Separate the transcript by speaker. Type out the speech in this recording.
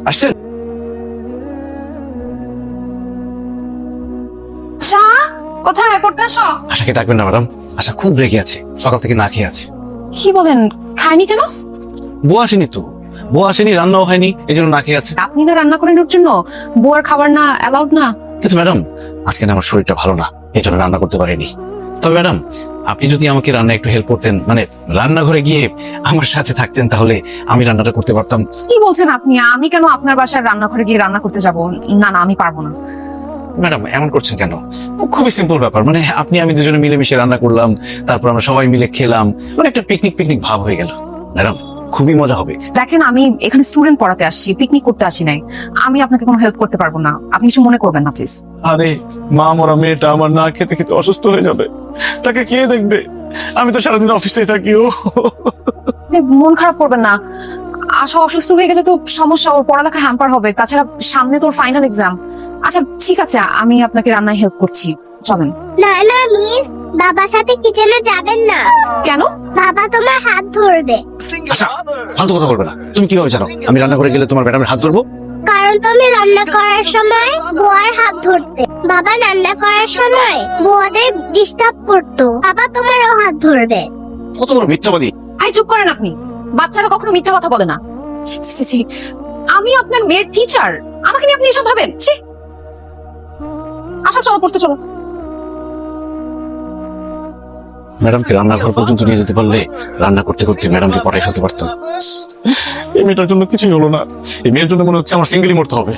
Speaker 1: আসছেন?
Speaker 2: কোথায় পড়তে আসো?
Speaker 1: আশাকে ডাকবেন না ম্যাডাম, আশা খুব রেগে আছে, সকাল থেকে না খেয়ে আছে।
Speaker 2: কি বলেন, খায়নি কেন?
Speaker 1: বউ আসেনি তো, বউ আসেনি, রান্নাও হয়নি, এই জন্য না খেয়ে আছে।
Speaker 2: আপনি না রান্না করেন ওর জন্য? বুয়ার খাবার না অ্যালাউড না?
Speaker 1: কিন্তু ম্যাডাম আজকে না আমার শরীরটা ভালো না, এই জন্য রান্না করতে পারিনি। তবে ম্যাডাম আপনি যদি আমাকে রান্না একটু হেল্প করতেন, মানে রান্নাঘরে গিয়ে আমার সাথে থাকতেন, তাহলে আমি রান্নাটা করতে পারতাম।
Speaker 2: কি বলছেন আপনি? আমি কেন আপনার বাসার রান্নাঘরে গিয়ে রান্না করতে যাব? না না, আমি পারবো না।
Speaker 1: ম্যাডাম এমন করছেন কেন? খুবই সিম্পল ব্যাপার, মানে আপনি আমি দুজনে মিলেমিশে রান্না করলাম, তারপর আমরা সবাই মিলে খেলাম, মানে একটা পিকনিক পিকনিক ভাব হয়ে গেল। ম্যাডাম খুবই মজা হবে।
Speaker 2: দেখেন, আমি এখানে স্টুডেন্ট পড়াতে আসছি, পিকনিক করতে আসি নাই। আমি আপনাকে কোনো হেল্প করতে পারবো না, আপনি কিছু মনে করবেন না প্লিজ।
Speaker 1: আরে মা মরা মেয়েটা আমার না খেতে খেতে অসুস্থ হয়ে যাবে, তাকে কে দেখবে? আমি তো সারাদিন অফিসে থাকি। ও
Speaker 2: মন খারাপ করবেন না, আশা অসুস্থ হয়ে গেলে তো সমস্যা, ওর পড়ালেখা হ্যাম্পার হবে, তাছাড়া সামনে তোর ফাইনাল এক্সাম। আচ্ছা ঠিক আছে, আমি আপনাকে রান্নায় হেল্প করছি, চলেন।
Speaker 3: না না মিস, বাবার সাথে কিচেনে যাবেন না।
Speaker 2: কেন?
Speaker 3: বাবা তোমার হাত ধরবে।
Speaker 1: আচ্ছা ফালতু কথা বলবে না। তুমি কিভাবে জানো আমি রান্না করে গেলে তোমার ম্যাডামের হাত ধরবো?
Speaker 3: কারণ তুমি রান্না করার সময় বুয়ার হাত ধরতে। বাবা রান্না করার সময় বুয়াদের ডিস্টার্ব করতো, বাবা তোমারও হাত ধরবে।
Speaker 1: কত বড় মিথ্যাবাদী!
Speaker 2: আই চুপ করেন আপনি, বাচ্চারা কখনো মিথ্যা কথা বলে না। ছি, ছি, ছি, ছি। আমি আপনার মেয়ের টিচার, আমাকে নিয়ে আপনি এসব ভাবেন? ছি। আশা চলো, পড়তে চলো।
Speaker 1: ম্যাডামকে রান্নাঘর পর্যন্ত নিয়ে যেতে পারলে রান্না করতে করতে ম্যাডামকে পড়াই ফেলতে পারতাম। এই মেয়েটার জন্য কিছুই হলো না, এই মেয়ের জন্য মনে হচ্ছে আমার সিঙ্গেলই মরতে হবে।